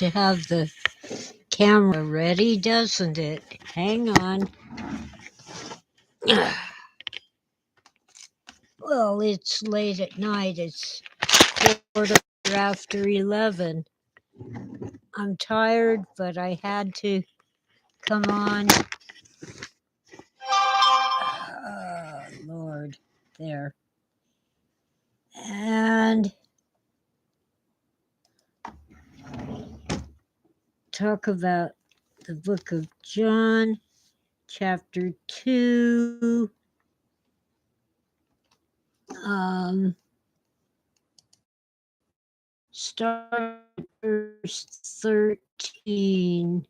to have the camera ready, doesn't it? Hang on. Well, it's late at night. It's 11:15. I'm tired, but I had to come on. Oh, Lord. There. And talk about the book of John, chapter 2. Start at verse 13.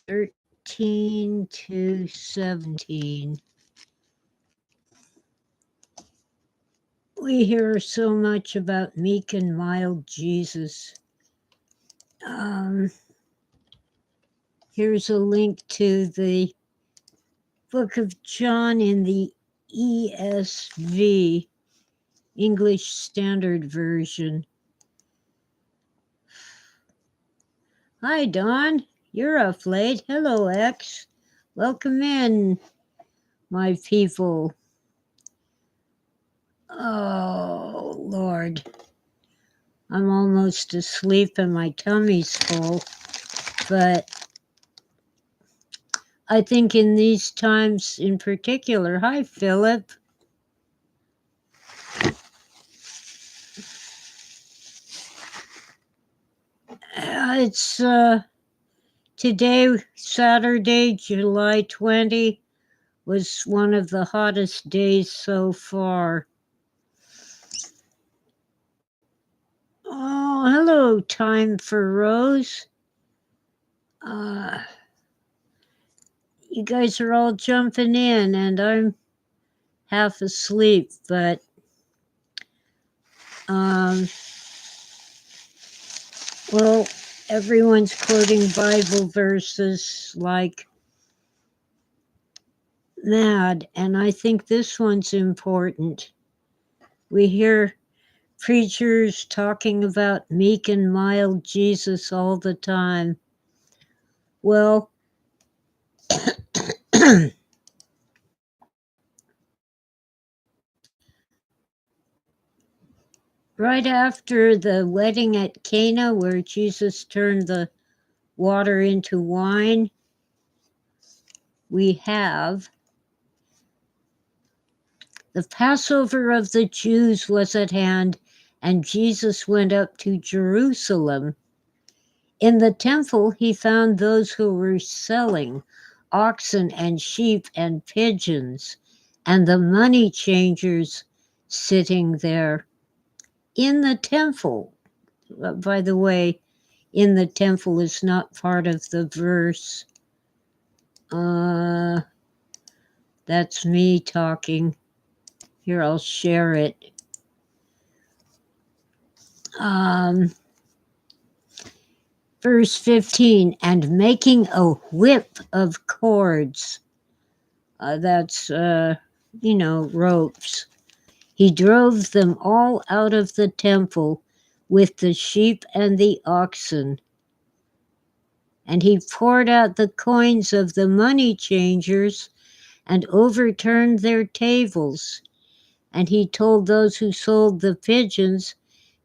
13 to 17. We hear so much about meek and mild Jesus. Here's a link to the book of John in the ESV, English Standard Version. Hi, Don. You're up late. Hello, X. Welcome in, my people. Oh, Lord. I'm almost asleep and my tummy's full. But I think in these times in particular, hi, Philip. It's today, Saturday, July 20, was one of the hottest days so far. Oh, hello, Time for Rose. You guys are all jumping in, and I'm half asleep, but well, everyone's quoting Bible verses like mad, and I think this one's important. We hear preachers talking about meek and mild Jesus all the time. Well, right after the wedding at Cana, where Jesus turned the water into wine, we have the Passover of the Jews was at hand, and Jesus went up to Jerusalem. In the temple, he found those who were selling oxen and sheep and pigeons, and the money changers sitting there. In the temple, by the way, in the temple is not part of the verse. That's me talking. Here, I'll share it. Verse 15, and making a whip of cords. That's, ropes. He drove them all out of the temple with the sheep and the oxen. And he poured out the coins of the money changers and overturned their tables. And he told those who sold the pigeons,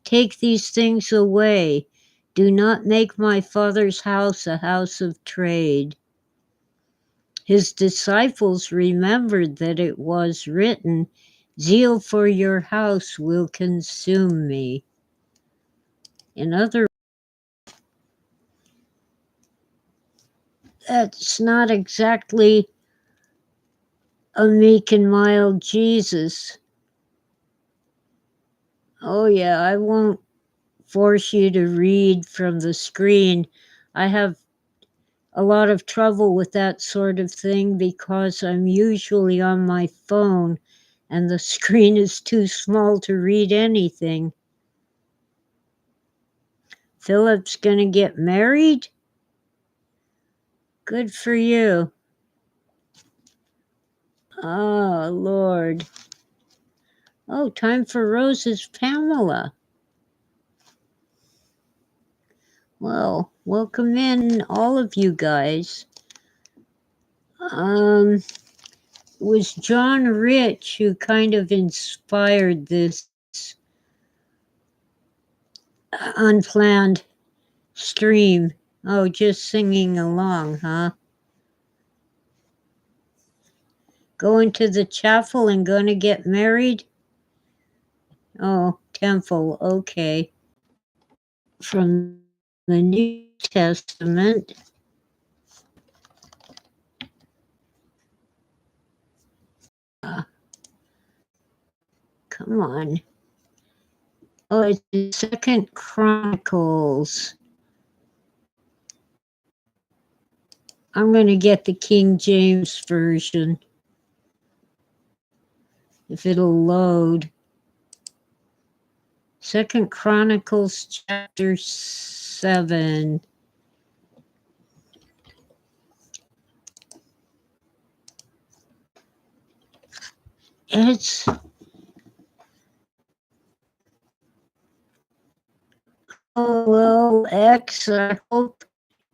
take these things away. Do not make my Father's house a house of trade. His disciples remembered that it was written, zeal for your house will consume me. In other words, that's not exactly a meek and mild Jesus. Oh yeah, I won't force you to read from the screen. I have a lot of trouble with that sort of thing because I'm usually on my phone and the screen is too small to read anything. Philip's gonna get married? Good for you. Oh, Lord. Oh, Time for Roses, Pamela. Well, welcome in, all of you guys. It was John Rich who kind of inspired this unplanned stream. Oh, just singing along, huh? Going to the chapel and gonna get married? Oh, temple, okay. From the New Testament. Come on. Oh, it's Second Chronicles. I'm going to get the King James Version, if it'll load. Second Chronicles chapter 7. It's, oh, well, X, I hope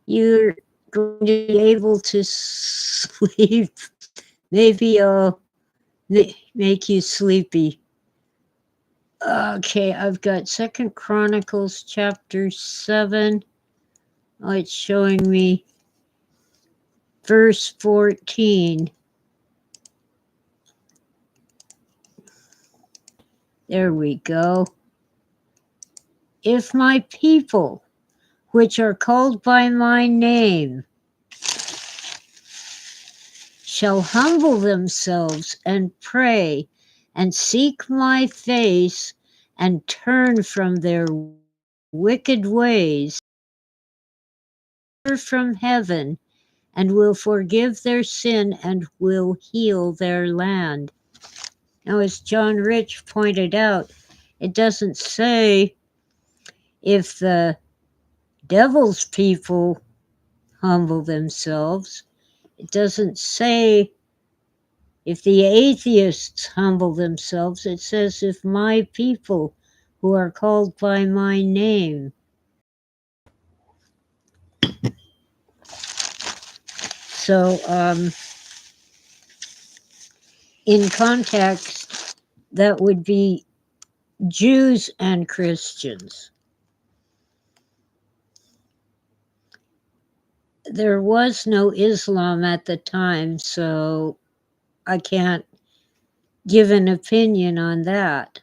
you're going to be able to sleep. Maybe I'll make you sleepy. Okay, I've got Second Chronicles chapter 7. Oh, it's showing me verse 14. There we go. If my people, which are called by my name, shall humble themselves and pray and seek my face and turn from their wicked ways, from heaven, and will forgive their sin and will heal their land. Now, as John Rich pointed out, it doesn't say if the devil's people humble themselves. It doesn't say if the atheists humble themselves. It says if my people who are called by my name. So in context, that would be Jews and Christians. There was no Islam at the time, so I can't give an opinion on that.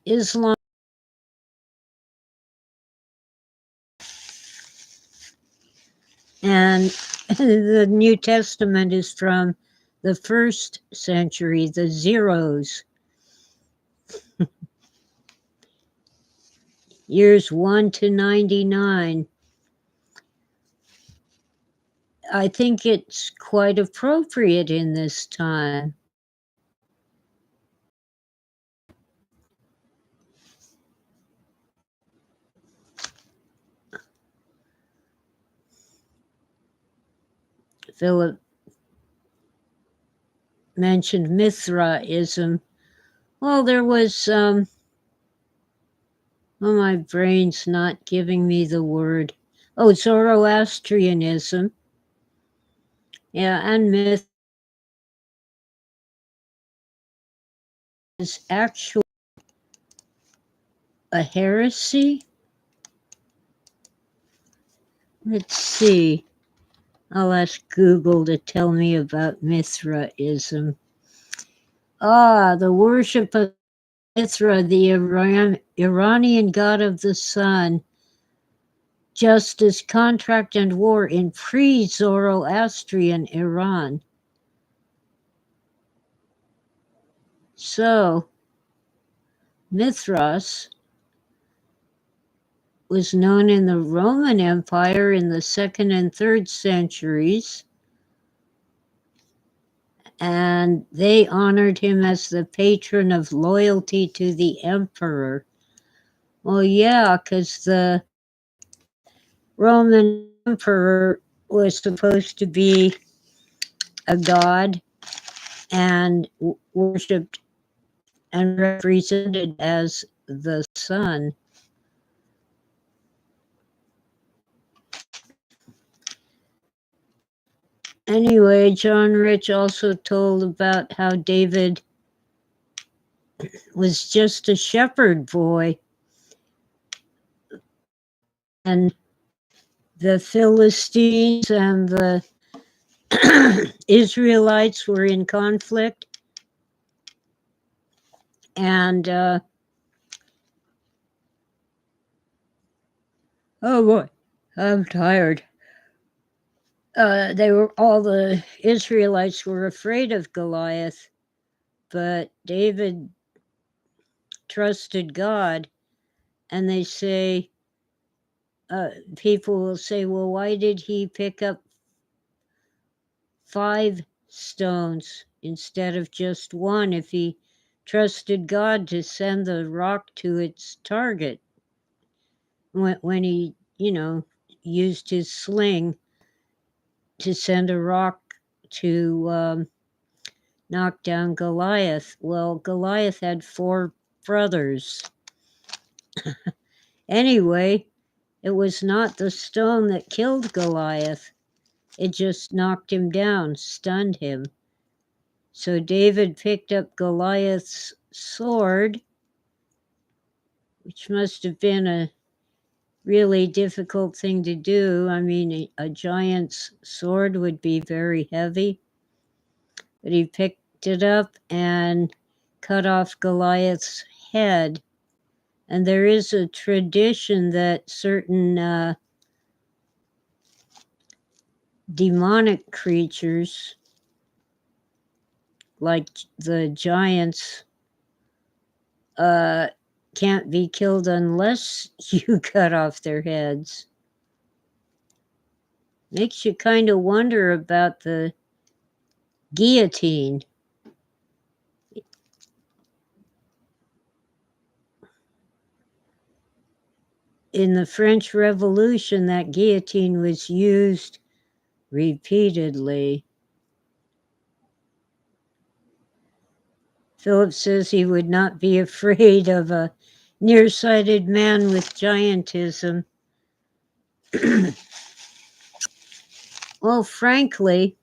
Islam and the New Testament is from the 1st century, the zeros. Years 1 to 99. I think it's quite appropriate in this time. Philip mentioned Mithraism. Well, there was, well, my brain's not giving me the word. Oh, Zoroastrianism. Yeah, and myth is actually a heresy. Let's see. I'll ask Google to tell me about Mithraism. The worship of Mithra, the Iranian god of the sun, justice, contract, and war in pre-Zoroastrian Iran. So, Mithras was known in the Roman Empire in the 2nd and 3rd centuries, and they honored him as the patron of loyalty to the emperor. Well, yeah, because the Roman emperor was supposed to be a god and worshipped and represented as the sun. Anyway, John Rich also told about how David was just a shepherd boy, and the Philistines and the Israelites were in conflict, and oh boy, I'm tired. All the Israelites were afraid of Goliath, but David trusted God, and they say, people will say, well, why did he pick up 5 stones instead of just one if he trusted God to send the rock to its target? When he, used his sling to send a rock to knock down Goliath. Well, Goliath had 4 brothers. Anyway, it was not the stone that killed Goliath. It just knocked him down, stunned him. So David picked up Goliath's sword, which must have been a really difficult thing to do. I mean, a giant's sword would be very heavy. But he picked it up and cut off Goliath's head. And there is a tradition that certain demonic creatures, like the giants, can't be killed unless you cut off their heads. Makes you kind of wonder about the guillotine. In the French Revolution, that guillotine was used repeatedly. Philip says he would not be afraid of a nearsighted man with giantism. Well, frankly,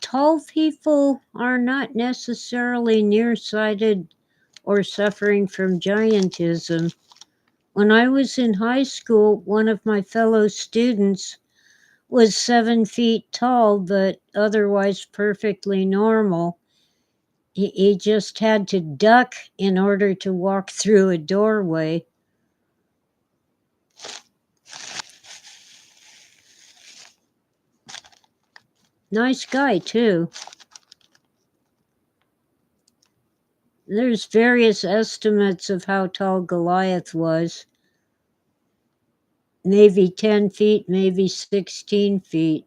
tall people are not necessarily nearsighted or suffering from giantism. When I was in high school, one of my fellow students was 7 feet tall, but otherwise perfectly normal. He just had to duck in order to walk through a doorway. Nice guy, too. There's various estimates of how tall Goliath was. Maybe 10 feet, maybe 16 feet.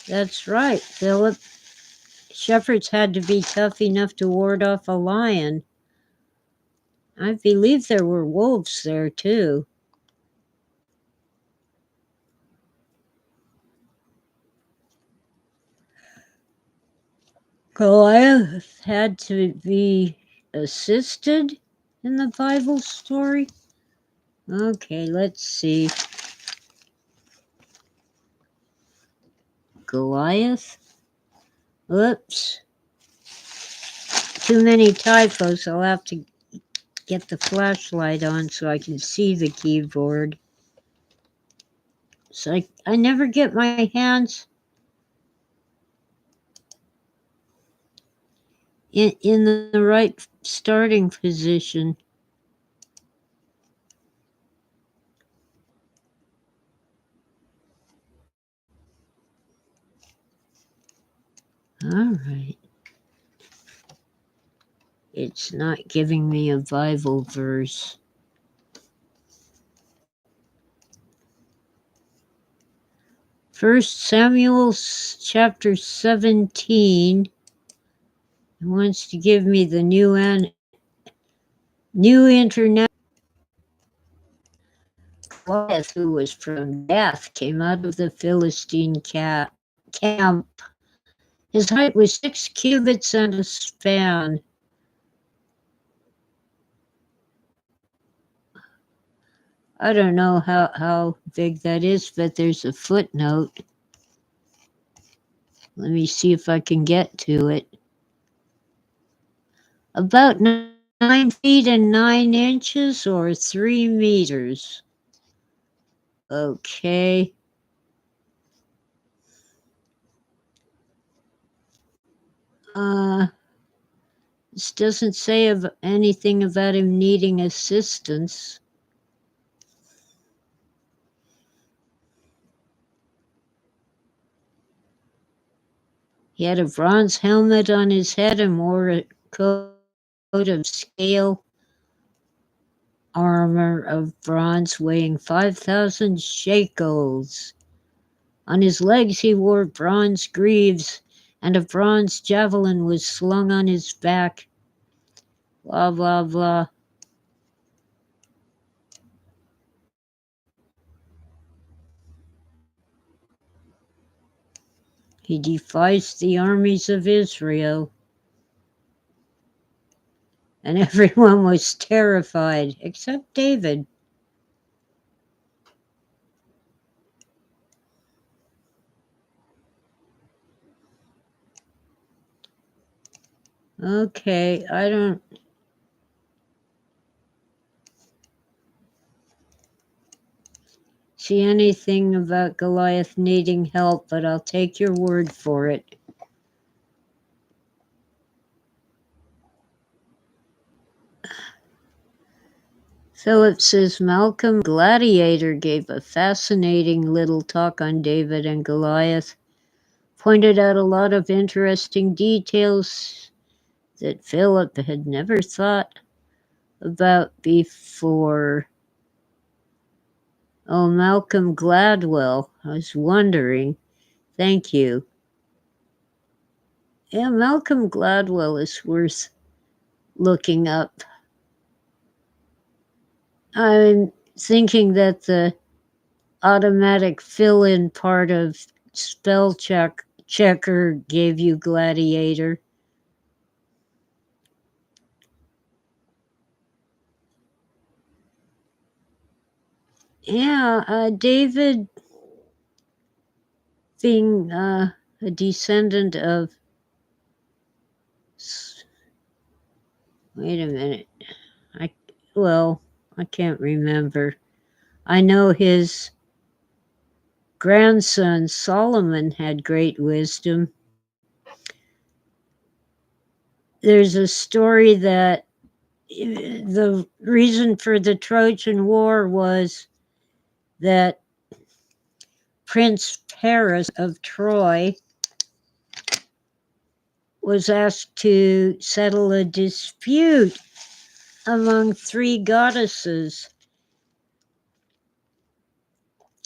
That's right, Philip. Shepherds had to be tough enough to ward off a lion. I believe there were wolves there, too. Goliath had to be assisted in the Bible story? Okay, let's see. Goliath? Whoops. Too many typos. I'll have to get the flashlight on so I can see the keyboard. So I never get my hands in the right starting position. All right. It's not giving me a Bible verse. First Samuel chapter 17. It wants to give me the New International. Goliath, who was from Gath, came out of the Philistine camp. His height was 6 cubits and a span. I don't know how big that is, but there's a footnote. Let me see if I can get to it. About 9 feet and 9 inches or 3 meters. Okay. Uh, this doesn't say anything about him needing assistance. He had a bronze helmet on his head and wore a coat of scale armor of bronze weighing 5,000 shekels. On his legs he wore bronze greaves, and a bronze javelin was slung on his back. Blah, blah, blah. He defies the armies of Israel. And everyone was terrified, except David. Okay, I don't see anything about Goliath needing help, but I'll take your word for it. Philip says Malcolm Gladiator gave a fascinating little talk on David and Goliath, pointed out a lot of interesting details that Philip had never thought about before. Oh, Malcolm Gladwell, I was wondering. Thank you. Yeah, Malcolm Gladwell is worth looking up. I'm thinking that the automatic fill-in part of spell checker gave you Gladiator. Yeah, David being a descendant of. Wait a minute. I can't remember. I know his grandson Solomon had great wisdom. There's a story that the reason for the Trojan War was that Prince Paris of Troy was asked to settle a dispute among three goddesses.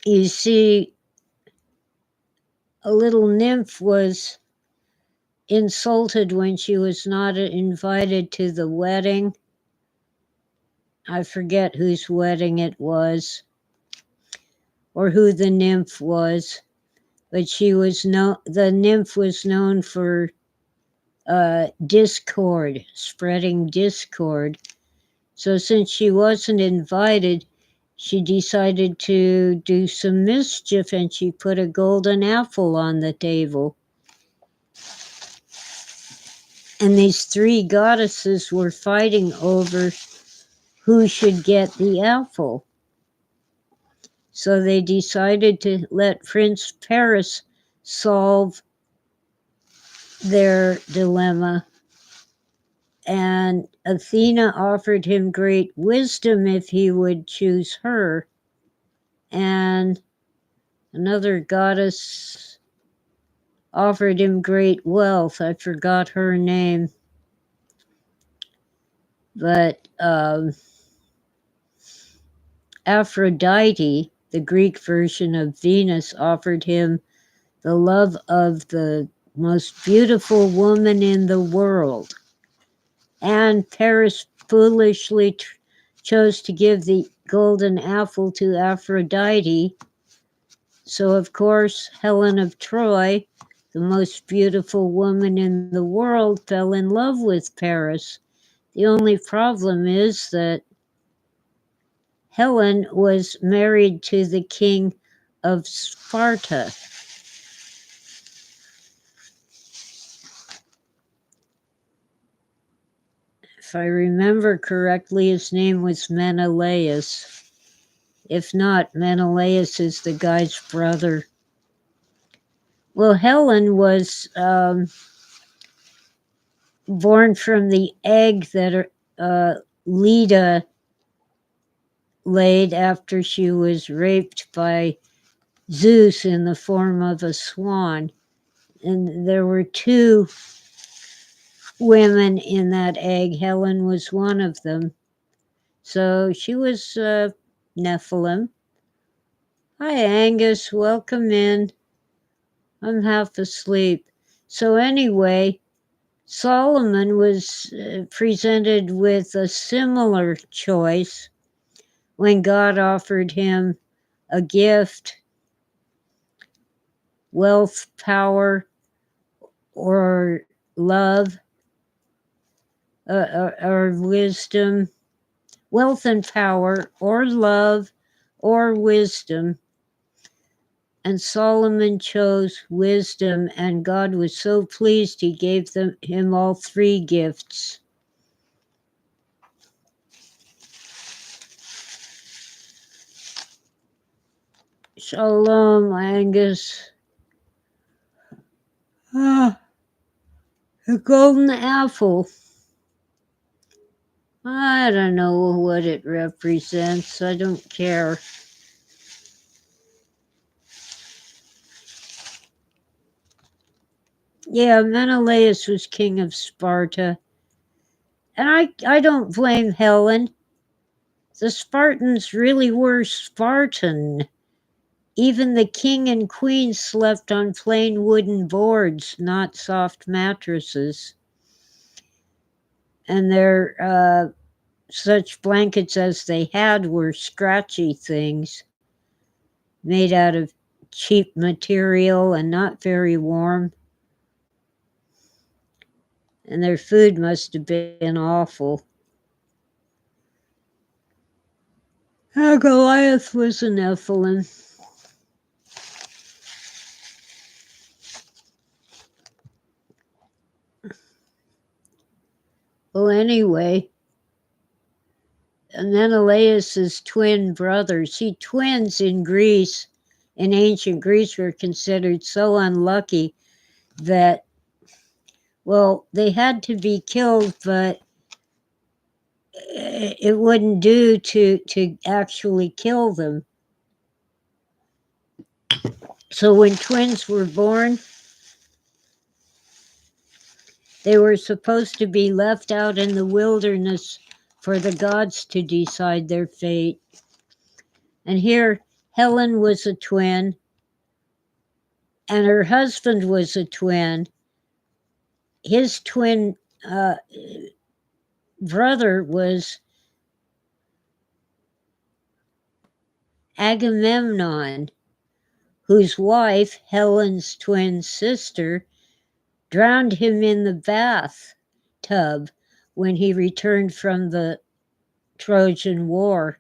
You see, a little nymph was insulted when she was not invited to the wedding. I forget whose wedding it was or who the nymph was, but the nymph was known for discord, spreading discord. So since she wasn't invited, she decided to do some mischief and she put a golden apple on the table. And these three goddesses were fighting over who should get the apple. So they decided to let Prince Paris solve their dilemma. And Athena offered him great wisdom if he would choose her. And another goddess offered him great wealth. I forgot her name. But Aphrodite, the Greek version of Venus, offered him the love of the most beautiful woman in the world. And Paris foolishly chose to give the golden apple to Aphrodite. So, of course, Helen of Troy, the most beautiful woman in the world, fell in love with Paris. The only problem is that Helen was married to the king of Sparta. If I remember correctly, his name was Menelaus. If not, Menelaus is the guy's brother. Well, Helen was born from the egg that Leda laid after she was raped by Zeus in the form of a swan. And there were two women in that egg. Helen was one of them. So she was Nephilim. Hi, Angus. Welcome in. I'm half asleep. So anyway, Solomon was presented with a similar choice when God offered him a gift, wealth, power, or love, or wisdom, wealth and power, or love, or wisdom. And Solomon chose wisdom, and God was so pleased he gave him all three gifts. Shalom, Angus. Ah, the golden apple. I don't know what it represents. I don't care. Yeah, Menelaus was king of Sparta. And I don't blame Helen. The Spartans really were Spartan. Even the king and queen slept on plain wooden boards, not soft mattresses. And their such blankets as they had were scratchy things made out of cheap material and not very warm. And their food must have been awful. Goliath was a Nephilim. Well, anyway, Menelaus's twin brothers, twins in Greece, in ancient Greece, were considered so unlucky that, well, they had to be killed, but it wouldn't do to actually kill them. So when twins were born, they were supposed to be left out in the wilderness for the gods to decide their fate. And here, Helen was a twin, and her husband was a twin. His twin brother was Agamemnon, whose wife, Helen's twin sister, drowned him in the bathtub when he returned from the Trojan War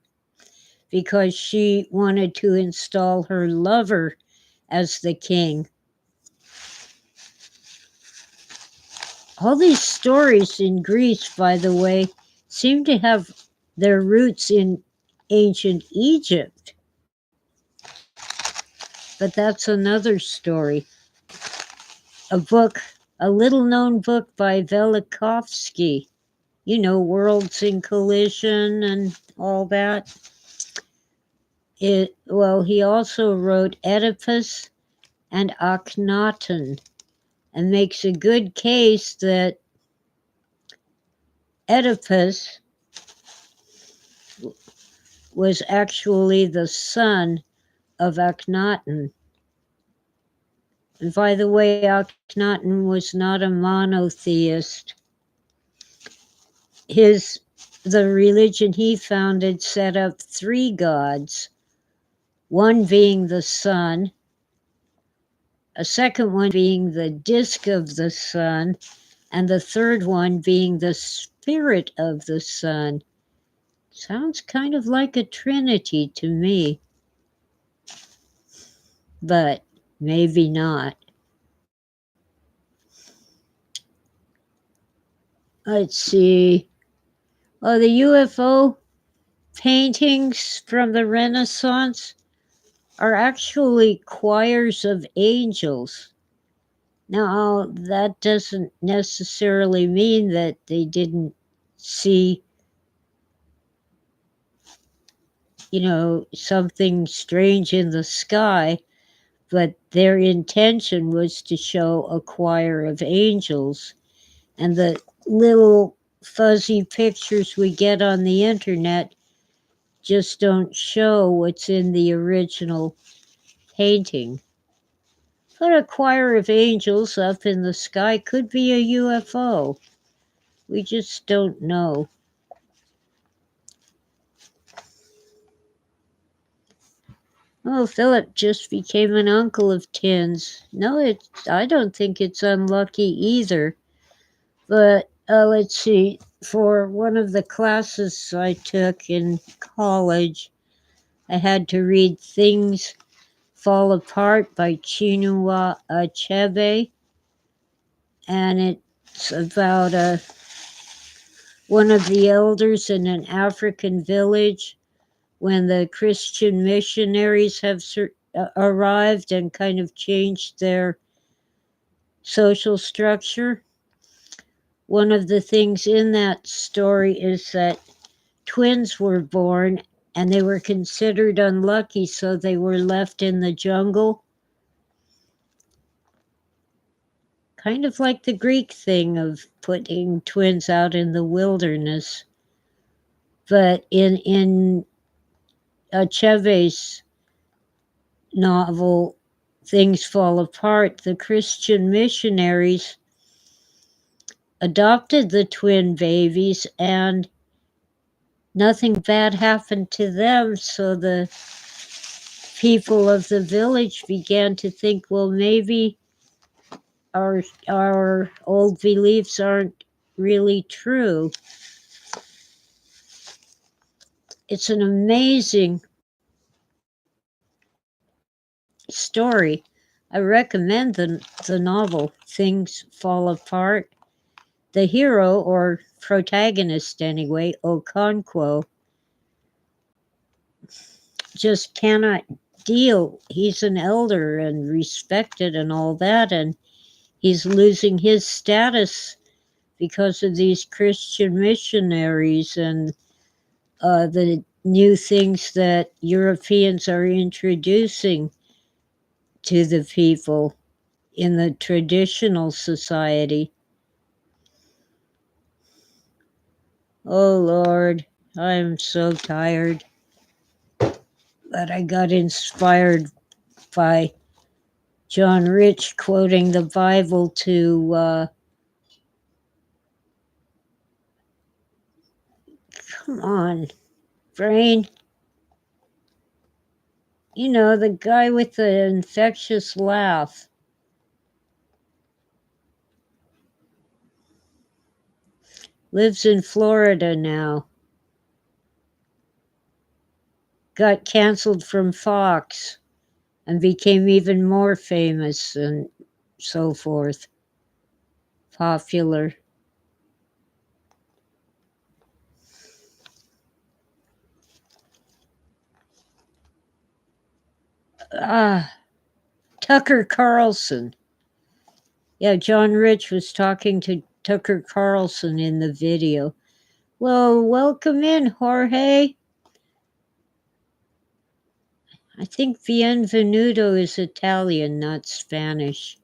because she wanted to install her lover as the king. All these stories in Greece, by the way, seem to have their roots in ancient Egypt. But that's another story. A little known book by Velikovsky, Worlds in Collision and all that. He also wrote Oedipus and Akhenaten, and makes a good case that Oedipus was actually the son of Akhenaten. And by the way, Akhenaten was not a monotheist. The religion he founded set up three gods, one being the sun, a second one being the disk of the sun, and the third one being the spirit of the sun. Sounds kind of like a trinity to me, but maybe not. Let's see. Oh, the UFO paintings from the Renaissance are actually choirs of angels. Now, that doesn't necessarily mean that they didn't see, something strange in the sky, but their intention was to show a choir of angels. And the little fuzzy pictures we get on the internet just don't show what's in the original painting. But a choir of angels up in the sky could be a UFO. We just don't know. Oh, Philip just became an uncle of Tin's. No, I don't think it's unlucky either. But let's see. For one of the classes I took in college, I had to read Things Fall Apart by Chinua Achebe. And it's about one of the elders in an African village when the Christian missionaries have arrived and kind of changed their social structure. One of the things in that story is that twins were born and they were considered unlucky, so they were left in the jungle. Kind of like the Greek thing of putting twins out in the wilderness. But in Achebe's novel, Things Fall Apart, the Christian missionaries adopted the twin babies and nothing bad happened to them. So the people of the village began to think, well, maybe our old beliefs aren't really true. It's an amazing story. I recommend the novel, Things Fall Apart. The hero, or protagonist anyway, Okonkwo, just cannot deal. He's an elder and respected and all that, and he's losing his status because of these Christian missionaries and the new things that Europeans are introducing to the people in the traditional society. Oh Lord, I'm so tired. But I got inspired by John Rich quoting the Bible to, come on, brain. The guy with the infectious laugh. Lives in Florida now. Got canceled from Fox and became even more famous and so forth. Popular. Tucker Carlson. Yeah, John Rich was talking to Tucker Carlson in the video. Well, welcome in, Jorge. I think bienvenuto is Italian, not Spanish.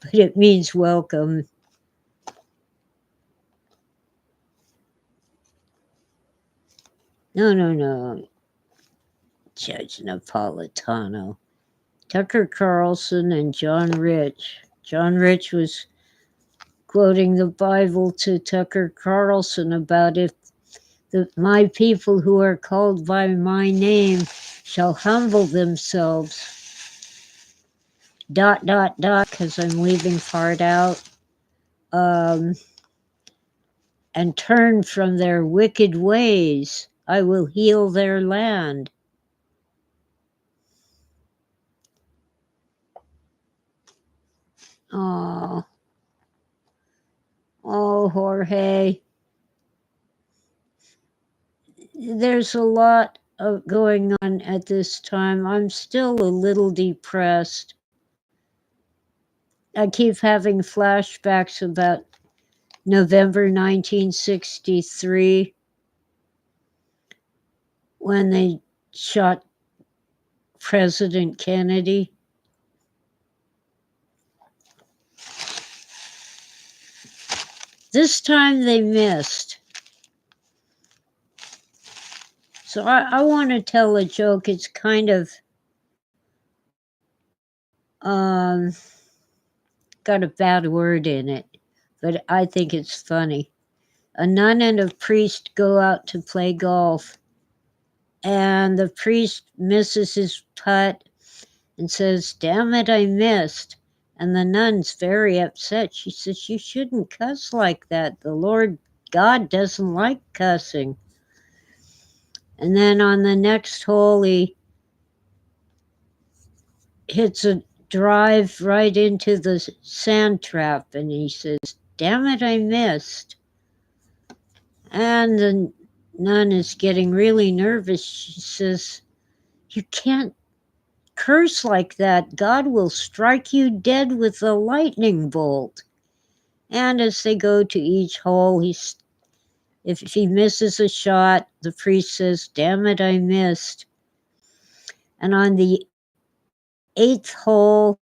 But it means welcome. No. Judge Napolitano. Tucker Carlson and John Rich. John Rich was quoting the Bible to Tucker Carlson about if my people who are called by my name shall humble themselves. ... because I'm leaving part out. and turn from their wicked ways, I will heal their land. Oh, oh, Jorge. There's a lot of going on at this time. I'm still a little depressed. I keep having flashbacks about November 1963 when they shot President Kennedy. This time they missed. So I want to tell a joke. It's kind of got a bad word in it, but I think it's funny. A nun and a priest go out to play golf, and the priest misses his putt and says, "Damn it, I missed." And the nun's very upset. She says, "You shouldn't cuss like that. The Lord God doesn't like cussing." And then on the next hole, he hits a drive right into the sand trap, and he says, "Damn it, I missed." And the nun is getting really nervous. She says, "You can't curse like that. God will strike you dead with a lightning bolt." And as they go to each hole, if he misses a shot, the priest says, "Damn it, I missed." And on the 8th hole,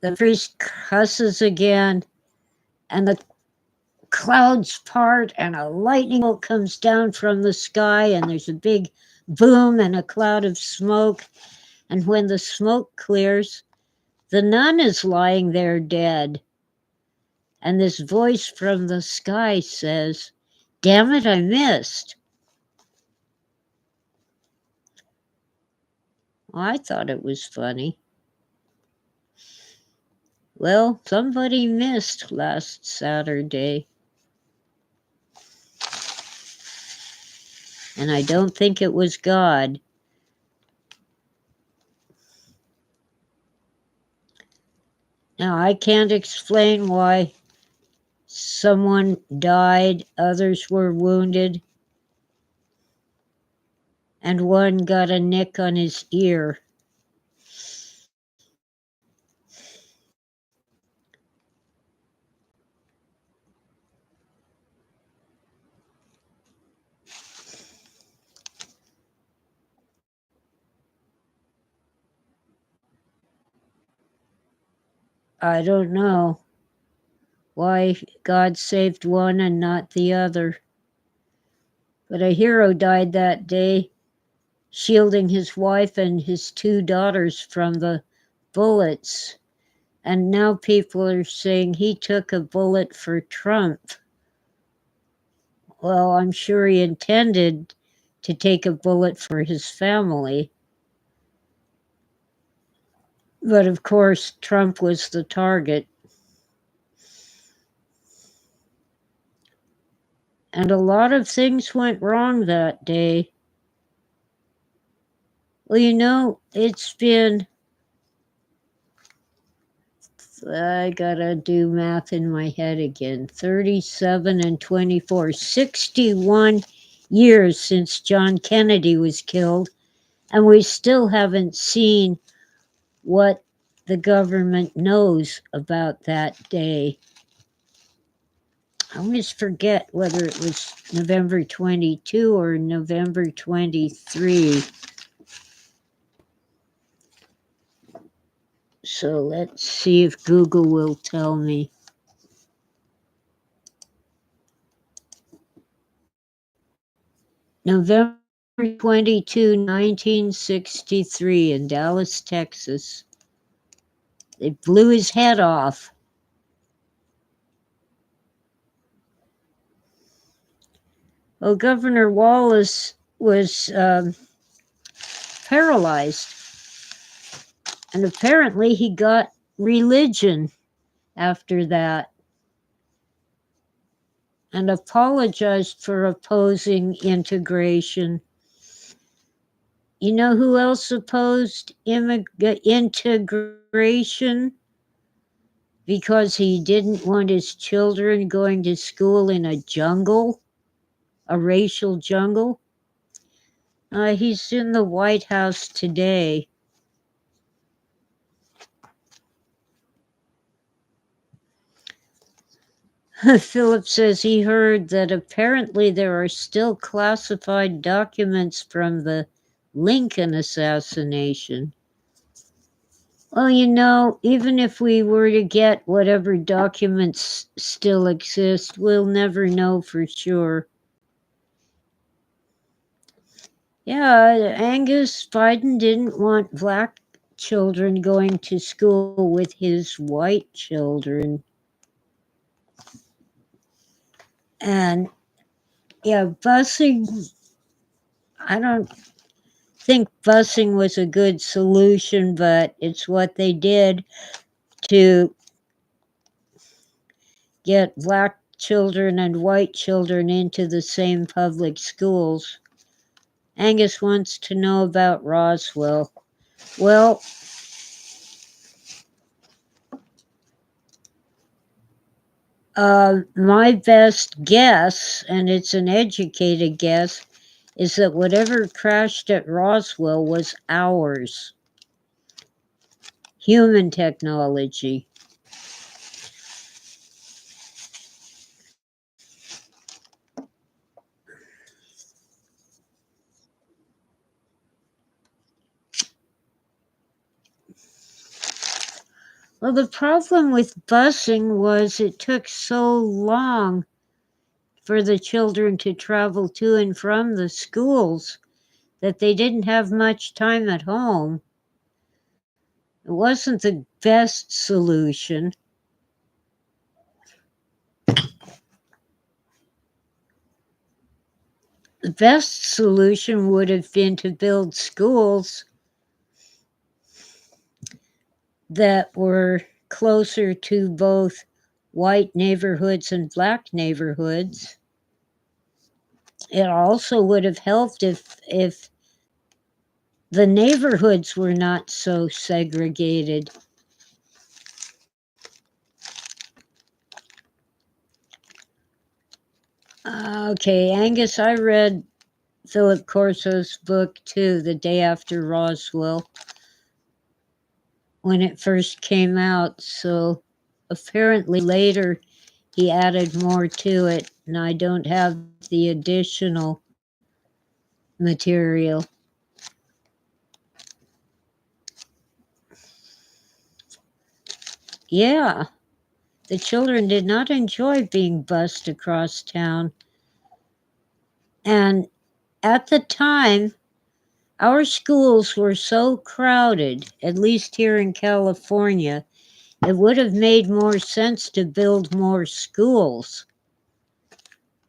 the priest cusses again, and the clouds part, and a lightning bolt comes down from the sky, and there's a big boom and a cloud of smoke. And when the smoke clears, the nun is lying there dead. And this voice from the sky says, "Damn it, I missed." Well, I thought it was funny. Well, somebody missed last Saturday. And I don't think it was God. Now, I can't explain why someone died, others were wounded, and one got a nick on his ear. I don't know why God saved one and not the other. But a hero died that day, shielding his wife and his 2 daughters from the bullets. And now people are saying he took a bullet for Trump. Well, I'm sure he intended to take a bullet for his family. But of course, Trump was the target. And a lot of things went wrong that day. Well, you know, it's been, I gotta do math in my head again, 37 and 24, 61 years since John Kennedy was killed, and we still haven't seen what the government knows about that day. I always forget whether it was November 22 or November 23. So let's see if Google will tell me. November 22, 1963 in Dallas, Texas. They blew his head off. Well, Governor Wallace was paralyzed. And apparently he got religion after that and apologized for opposing integration. You know who else opposed integration? Because he didn't want his children going to school in a jungle, a racial jungle. He's in the White House today. Philip says he heard that apparently there are still classified documents from the Lincoln assassination. Well, even if we were to get whatever documents still exist, we'll never know for sure. Yeah, Angus Biden didn't want black children going to school with his white children. And yeah, busing, I don't think busing was a good solution, but it's what they did to get black children and white children into the same public schools. Angus wants to know about Roswell. Well, my best guess, and it's an educated guess, is that whatever crashed at Roswell was ours. Human technology. Well, the problem with busing was it took so long for the children to travel to and from the schools that they didn't have much time at home. It wasn't the best solution. The best solution would have been to build schools that were closer to both white neighborhoods and black neighborhoods. It also would have helped if the neighborhoods were not so segregated. Okay, Angus, I read Philip Corso's book too, The Day After Roswell, when it first came out, so apparently later he added more to it, and I don't have the additional material. Yeah, the children did not enjoy being bused across town. And at the time, our schools were so crowded, at least here in California, it would have made more sense to build more schools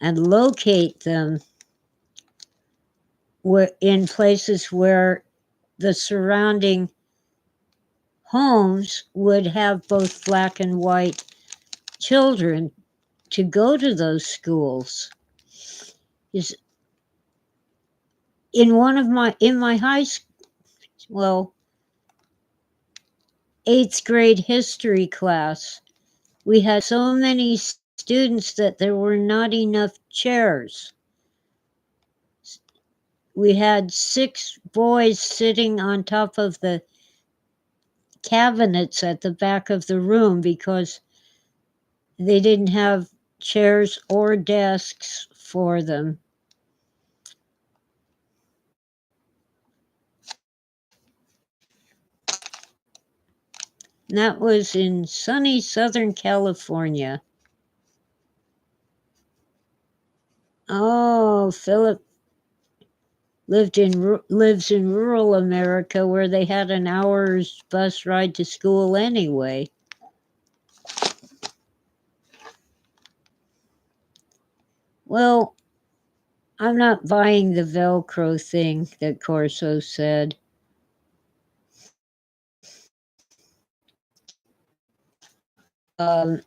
and locate them in places where the surrounding homes would have both black and white children to go to those schools. In my high school, well, 8th grade history class, we had so many students that there were not enough chairs. We had 6 boys sitting on top of the cabinets at the back of the room because they didn't have chairs or desks for them. And that was in sunny Southern California. Oh, Philip lives in rural America where they had an hour's bus ride to school anyway. Well, I'm not buying the Velcro thing that Corso said. um,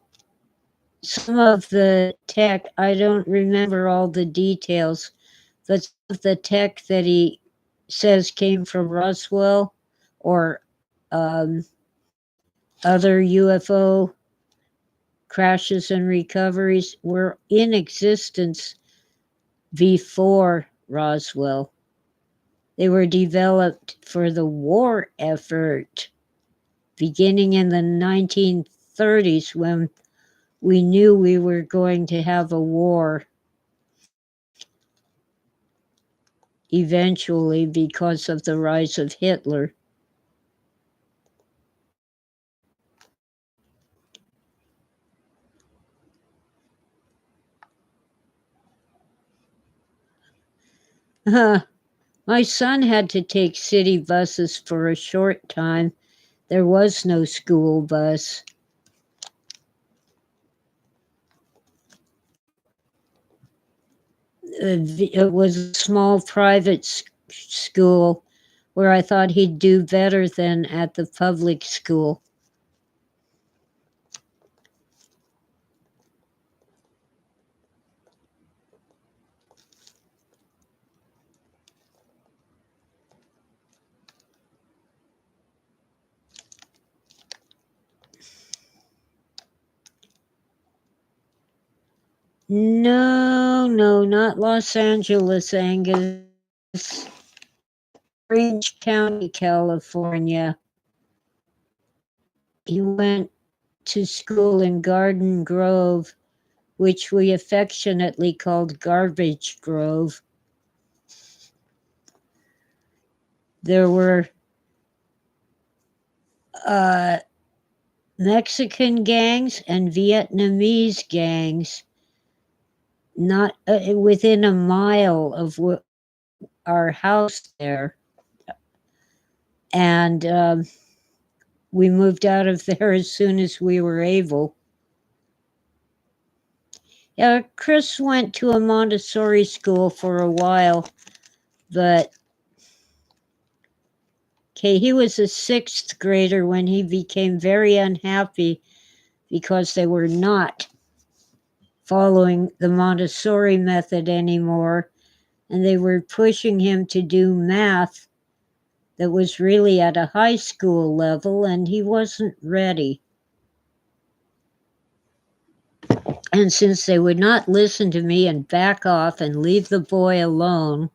some of the tech, I don't remember all the details, but some of the tech that he says came from Roswell or other UFO crashes and recoveries were in existence before Roswell. They were developed for the war effort beginning in the 1930s when we knew we were going to have a war eventually because of the rise of Hitler. My son had to take city buses for a short time. There was no school bus. It was a small private school where I thought he'd do better than at the public school. No, not Los Angeles, Angus. Orange County, California. He went to school in Garden Grove, which we affectionately called Garbage Grove. There were Mexican gangs and Vietnamese gangs not within a mile of our house there. And we moved out of there as soon as we were able. Yeah, Chris went to a Montessori school for a while, but he was a sixth grader when he became very unhappy because they were not following the Montessori method anymore, and they were pushing him to do math that was really at a high school level, and he wasn't ready. And since they would not listen to me and back off and leave the boy alone,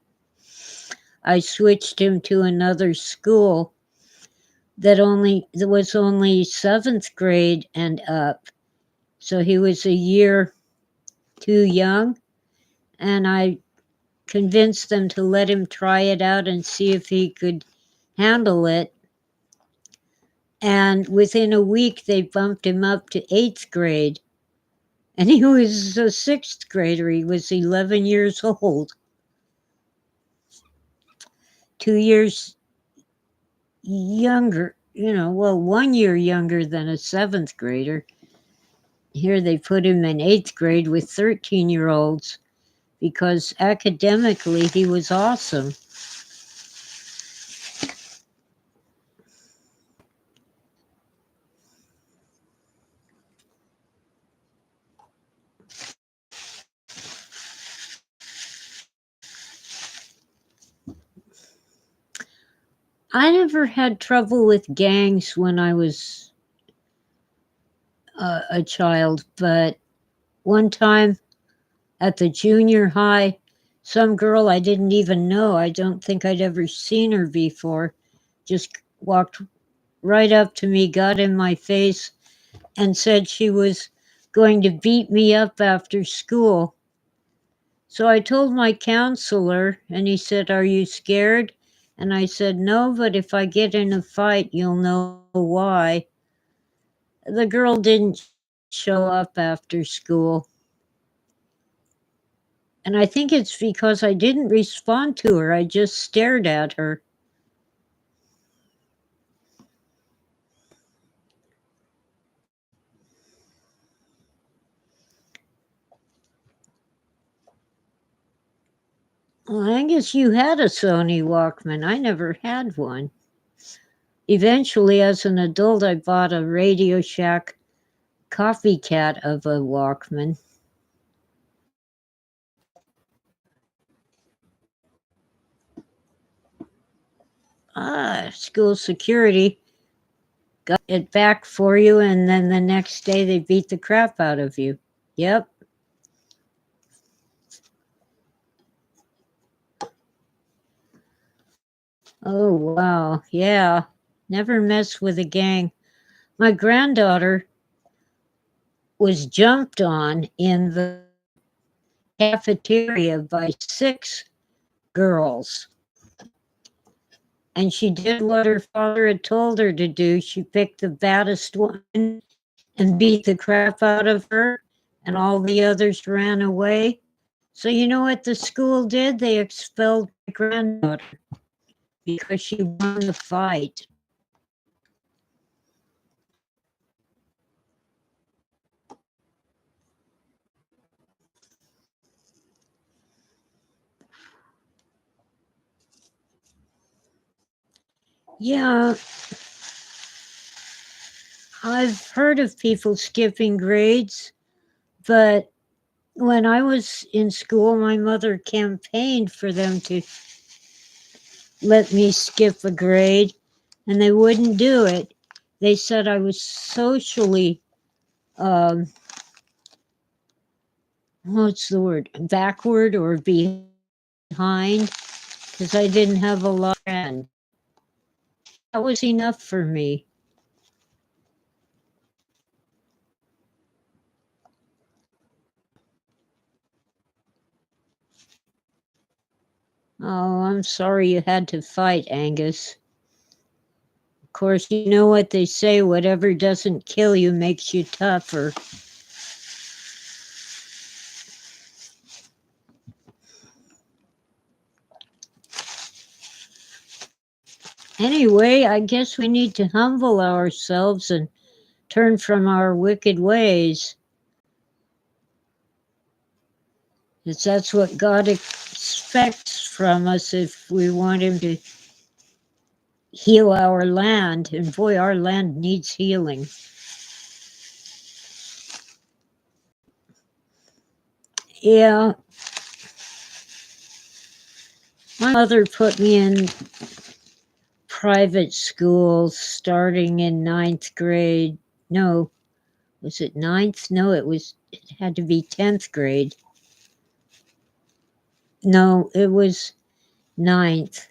I switched him to another school that was only seventh grade and up. So he was a year too young, and I convinced them to let him try it out and see if he could handle it. And within a week, they bumped him up to eighth grade. And he was a sixth grader. He was 11 years old. 2 years younger, 1 year younger than a seventh grader. Here they put him in eighth grade with 13-year-olds because academically he was awesome. I never had trouble with gangs when I was a child, but one time at the junior high, some girl I didn't even know, I don't think I'd ever seen her before, just walked right up to me, got in my face, and said she was going to beat me up after school. So I told my counselor, and he said, "Are you scared?" And I said, "No, but if I get in a fight, you'll know why." The girl didn't show up after school. And I think it's because I didn't respond to her. I just stared at her. Well, Angus, you had a Sony Walkman. I never had one. Eventually, as an adult, I bought a Radio Shack copycat of a Walkman. School security got it back for you, and then the next day they beat the crap out of you. Yep. Oh, wow. Yeah. Never mess with a gang. My granddaughter was jumped on in the cafeteria by 6 girls. And she did what her father had told her to do. She picked the baddest one and beat the crap out of her, and all the others ran away. So, you know what the school did? They expelled my granddaughter because she won the fight. Yeah, I've heard of people skipping grades, but when I was in school, my mother campaigned for them to let me skip a grade, and they wouldn't do it. They said I was socially, what's the word, backward or behind, because I didn't have a lot of friends. That was enough for me. Oh, I'm sorry you had to fight, Angus. Of course, you know what they say, whatever doesn't kill you makes you tougher. Anyway, I guess we need to humble ourselves and turn from our wicked ways. Because that's what God expects from us if we want Him to heal our land. And boy, our land needs healing. Yeah. My mother put me in private school starting in 9th grade. No, was it 9th? No, it had to be 10th grade. No, it was 9th.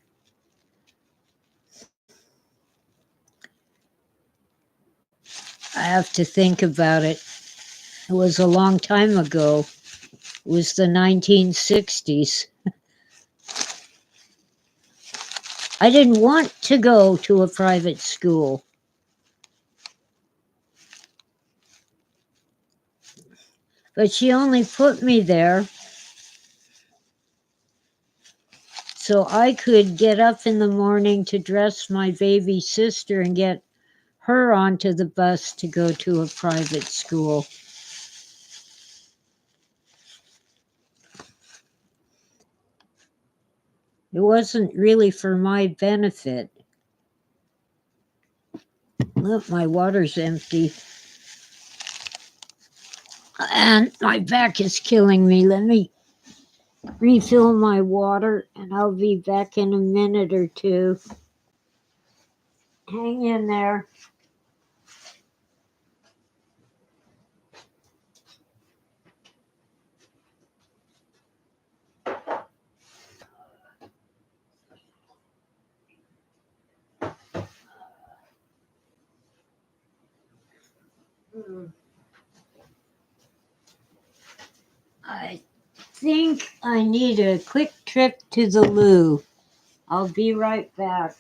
I have to think about it. It was a long time ago. It was the 1960s. I didn't want to go to a private school. But she only put me there so I could get up in the morning to dress my baby sister and get her onto the bus to go to a private school. It wasn't really for my benefit. Look, my water's empty. And my back is killing me. Let me refill my water and I'll be back in a minute or two. Hang in there. I think I need a quick trip to the loo. I'll be right back.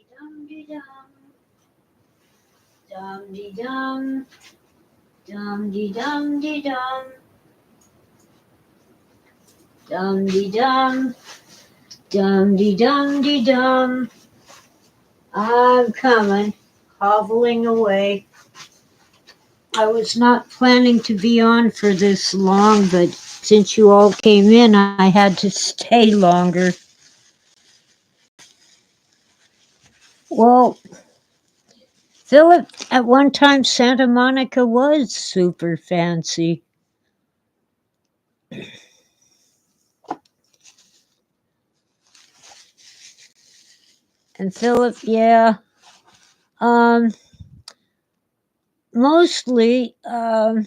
Dum de dum, dum de dum de dum, dum de dum, dum de dum de dum. I'm coming, hobbling away. I was not planning to be on for this long, but since you all came in, I had to stay longer. Well, Philip, at one time Santa Monica was super fancy. And Philip, yeah, um, mostly, I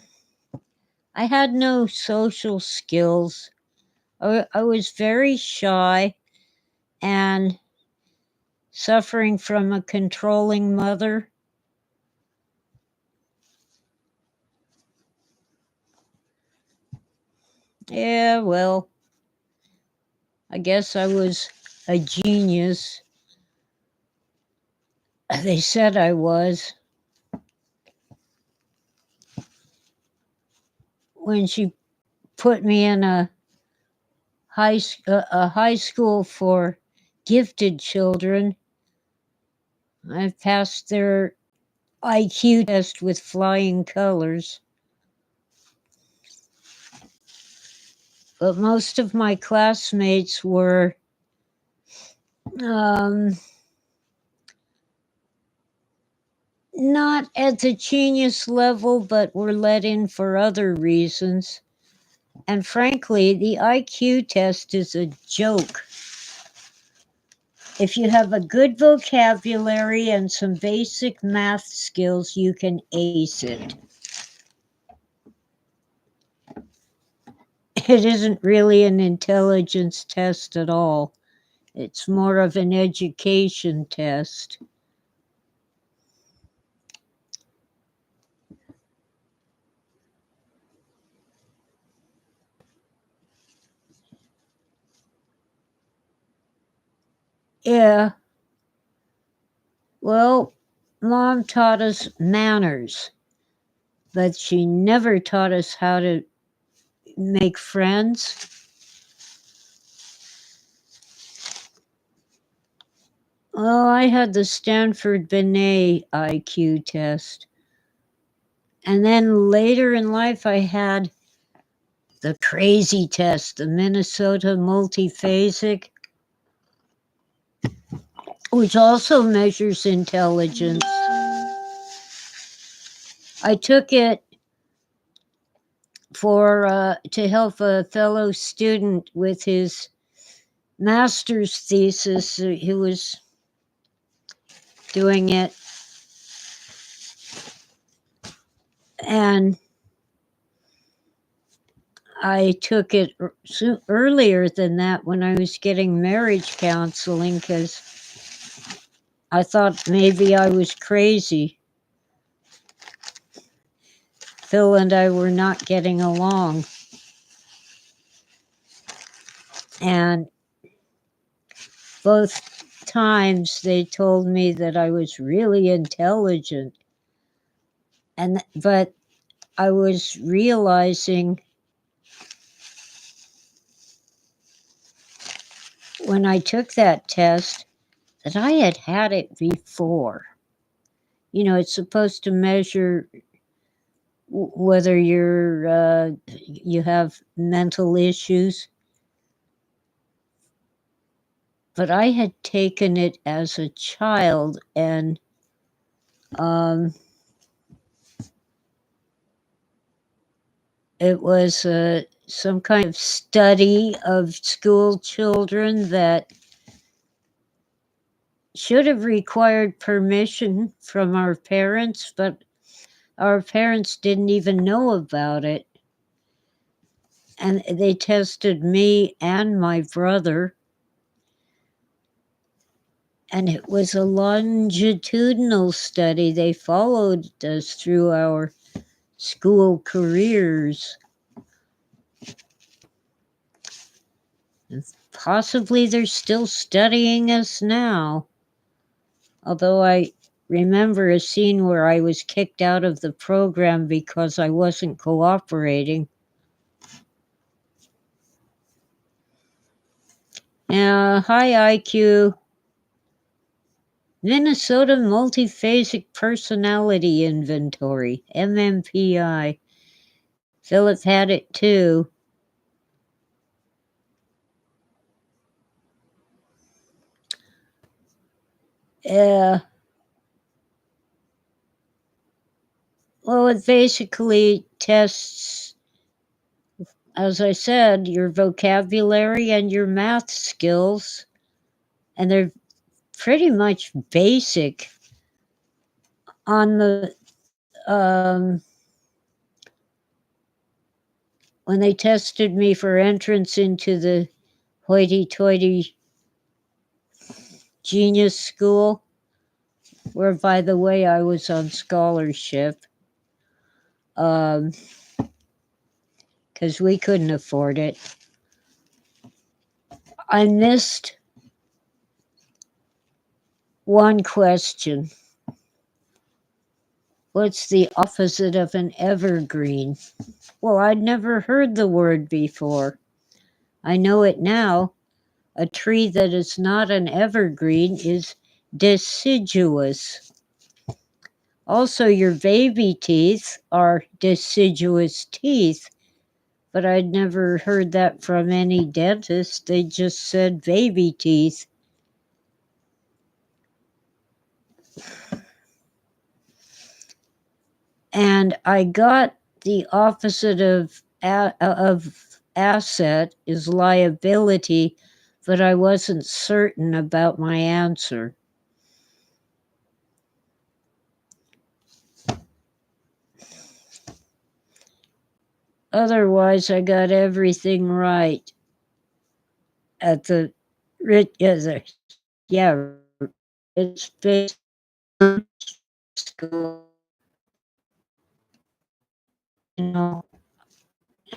had no social skills. I was very shy and suffering from a controlling mother. Yeah, well, I guess I was a genius. They said I was. When she put me in a high school for gifted children, I passed their IQ test with flying colors. But most of my classmates were um, not at the genius level, but were let in for other reasons. And frankly, the IQ test is a joke. If you have a good vocabulary and some basic math skills, you can ace it. It isn't really an intelligence test at all. It's more of an education test. Yeah, well, Mom taught us manners, but she never taught us how to make friends. Well, I had the Stanford Binet IQ test. And then later in life, I had the crazy test, the Minnesota multiphasic, which also measures intelligence. I took it for to help a fellow student with his master's thesis. He was doing it, and I took it earlier than that when I was getting marriage counseling because I thought maybe I was crazy. Phil and I were not getting along. And both times they told me that I was really intelligent. But I was realizing when I took that test that I had had it before. You know, it's supposed to measure whether you have mental issues. But I had taken it as a child, and it was some kind of study of school children that should have required permission from our parents, but our parents didn't even know about it. And they tested me and my brother, and it was a longitudinal study. They followed us through our school careers. And possibly they're still studying us now. Although I remember a scene where I was kicked out of the program because I wasn't cooperating. High IQ. Minnesota Multiphasic Personality Inventory, MMPI. Philip had it too. Uh, well, it basically tests, as I said, your vocabulary and your math skills, and they're pretty much basic. On the when they tested me for entrance into the hoity-toity genius school, where, by the way, I was on scholarship, because we couldn't afford it. I missed one question. What's the opposite of an evergreen? Well, I'd never heard the word before. I know it now. A tree that is not an evergreen is deciduous. Also, your baby teeth are deciduous teeth, but I'd never heard that from any dentist. They just said baby teeth. And I got the opposite of asset is liability, but I wasn't certain about my answer. Otherwise, I got everything right at the yeah, it's based on school, you know.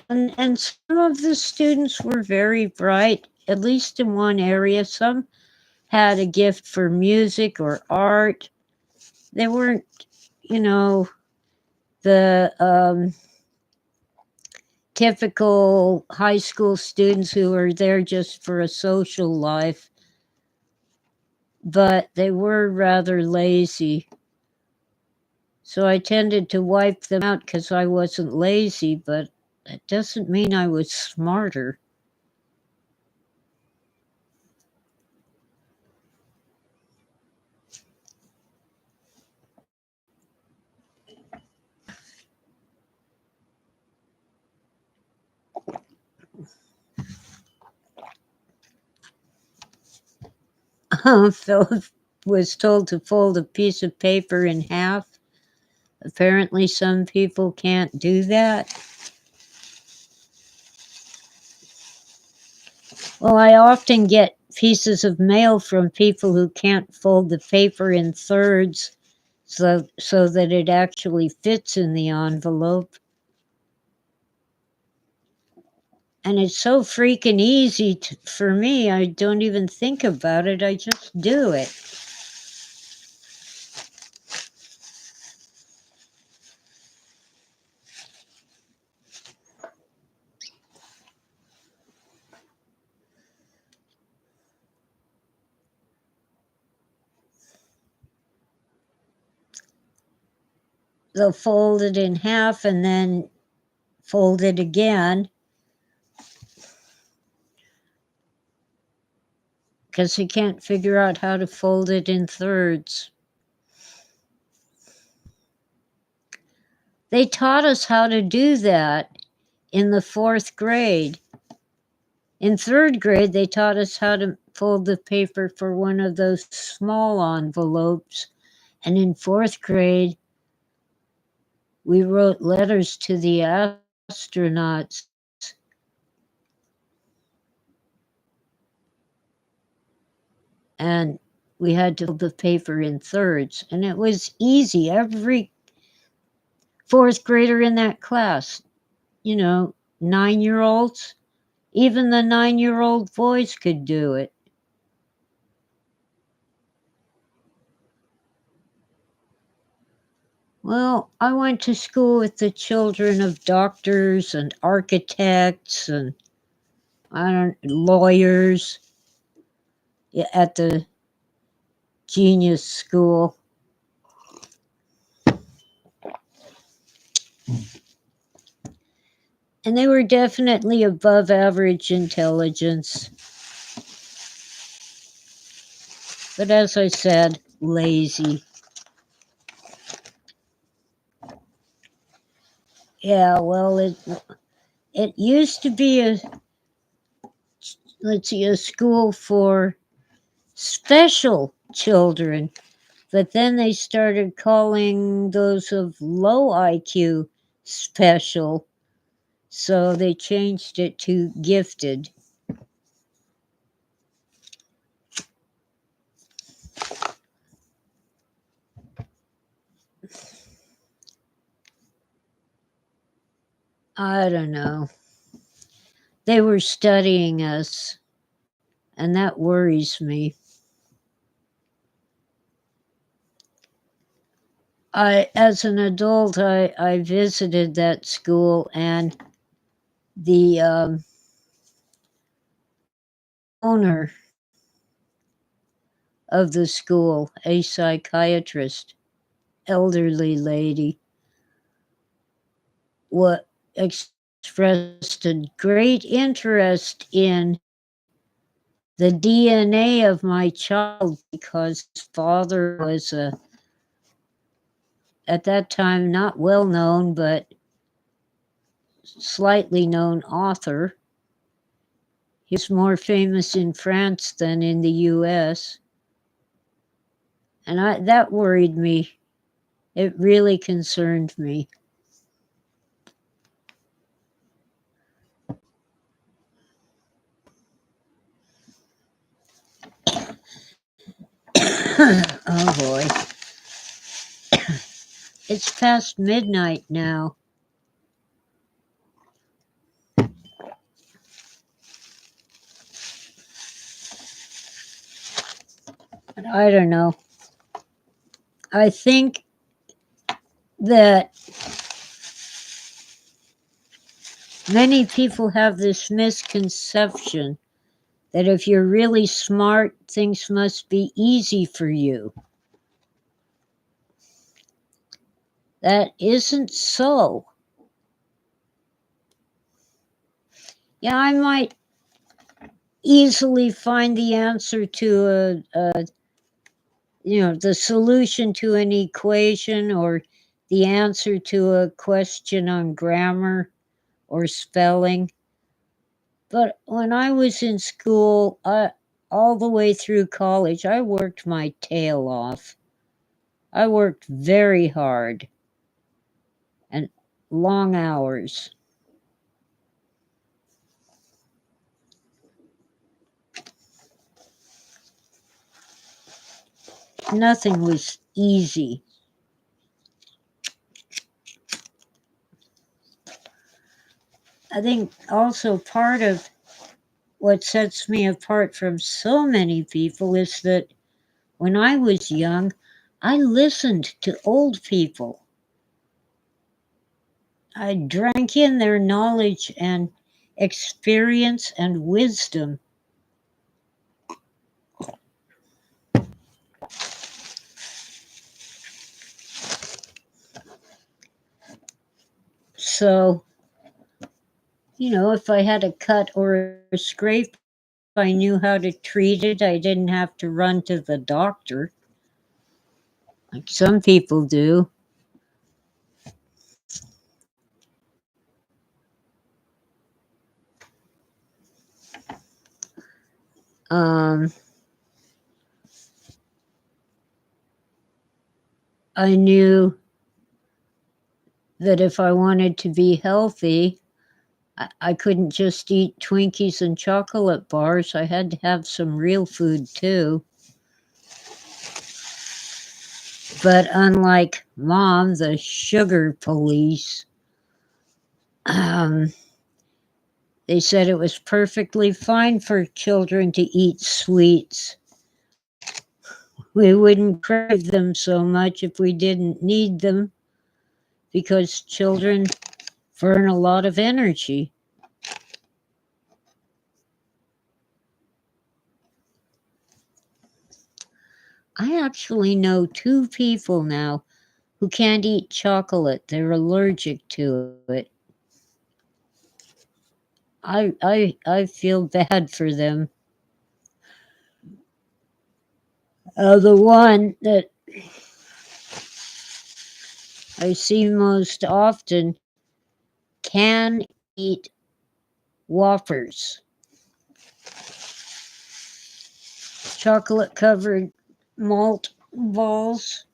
And some of the students were very bright, at least in one area. Some had a gift for music or art. They weren't, the typical high school students who are there just for a social life, but they were rather lazy. So I tended to wipe them out because I wasn't lazy, but that doesn't mean I was smarter. Philip was told to fold a piece of paper in half. Apparently, some people can't do that. Well, I often get pieces of mail from people who can't fold the paper in thirds so that it actually fits in the envelope. And it's so freaking easy for me, I don't even think about it, I just do it. They'll fold it in half and then fold it again, because he can't figure out how to fold it in thirds. They taught us how to do that in the 4th grade. In 3rd grade, they taught us how to fold the paper for one of those small envelopes. And in 4th grade, we wrote letters to the astronauts. And we had to fold the paper in thirds. And it was easy. Every 4th grader in that class, 9-year-olds, even the 9-year-old boys could do it. Well, I went to school with the children of doctors and architects and I don't lawyers at the genius school. And they were definitely above average intelligence. But as I said, lazy. Yeah, well, it used to be a school for special children, but then they started calling those of low IQ special, so they changed it to gifted. I don't know. They were studying us, and that worries me. As an adult, I visited that school, and the owner of the school, a psychiatrist, elderly lady, what expressed a great interest in the DNA of my child because his father was at that time not well known but slightly known author. He was more famous in France than in the US. And that worried me. It really concerned me. Oh boy. It's past midnight now. But I don't know. I think that many people have this misconception that if you're really smart, things must be easy for you. That isn't so. Yeah, I might easily find the answer to the solution to an equation or the answer to a question on grammar or spelling. But when I was in school, all the way through college, I worked my tail off. I worked very hard and long hours. Nothing was easy. I think also part of what sets me apart from so many people is that when I was young, I listened to old people. I drank in their knowledge and experience and wisdom. So, if I had a cut or a scrape, I knew how to treat it. I didn't have to run to the doctor like some people do. Um, I knew that if I wanted to be healthy, I couldn't just eat Twinkies and chocolate bars. I had to have some real food too. But unlike Mom, the sugar police, they said it was perfectly fine for children to eat sweets. We wouldn't crave them so much if we didn't need them. because children burn a lot of energy. I actually know two people now who can't eat chocolate. They're allergic to it. I feel bad for them. The one that I see most often can eat whoppers, chocolate covered malt balls.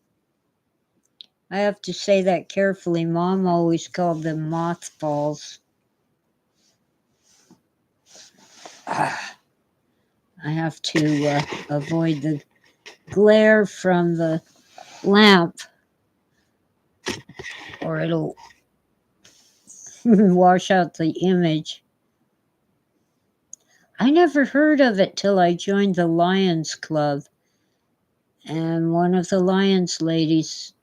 I have to say that carefully. Mom always called them mothballs. Ah, I have to avoid the glare from the lamp or it'll wash out the image. I never heard of it till I joined the Lions Club, and one of the Lions ladies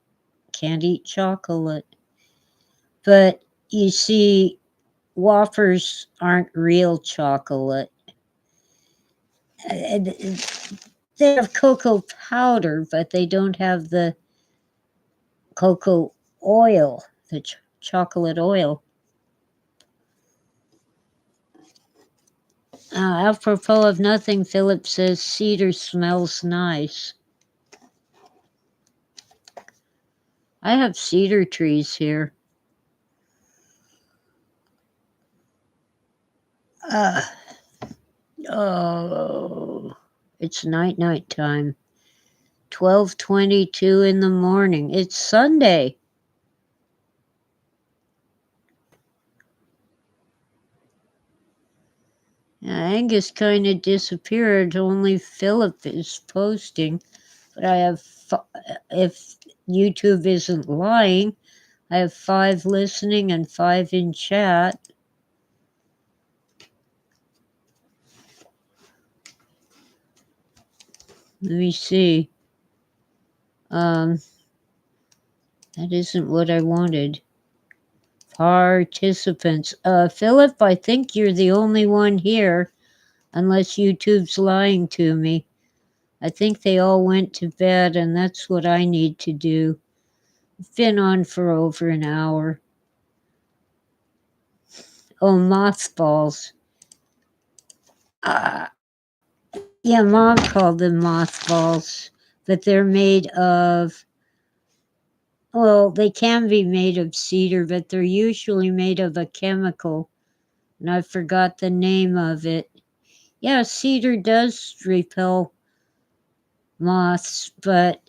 can't eat chocolate. But you see, whoppers aren't real chocolate. They have cocoa powder, but they don't have the cocoa oil, the chocolate oil. Apropos of nothing, Philip says cedar smells nice. I have cedar trees here. Oh, it's night time. 12:22 in the morning. It's Sunday. Angus kind of disappeared. Only Philip is posting. But I have, if YouTube isn't lying, I have 5 listening and 5 in chat. Let me see. That isn't what I wanted. Participants. Philip, I think you're the only one here, unless YouTube's lying to me. I think they all went to bed, and that's what I need to do. I've been on for over an hour. Oh, mothballs. Yeah, Mom called them mothballs, but they're made of, well, they can be made of cedar, but they're usually made of a chemical, and I forgot the name of it. Yeah, cedar does repel moths, but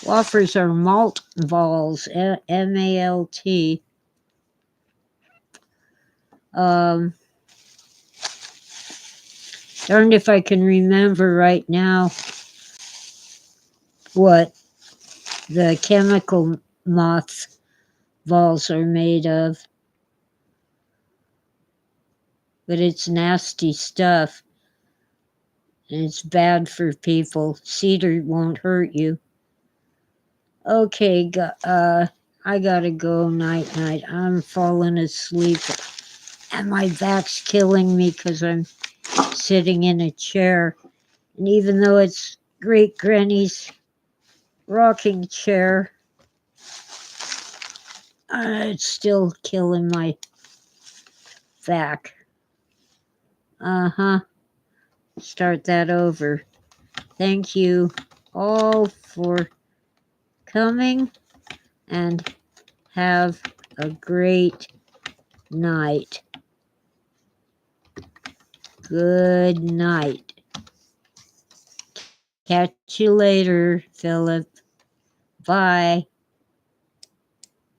wafers are malt balls, M-A-L-T. Darned if I can remember right now what the chemical moth balls are made of. But it's nasty stuff. And it's bad for people. Cedar won't hurt you. Okay, I gotta go night. I'm falling asleep. And my back's killing me because I'm sitting in a chair. And even though it's Great Granny's rocking chair, it's still killing my back. Start that over. Thank you all for coming and have a great night. Good night. Catch you later, Philip. Bye.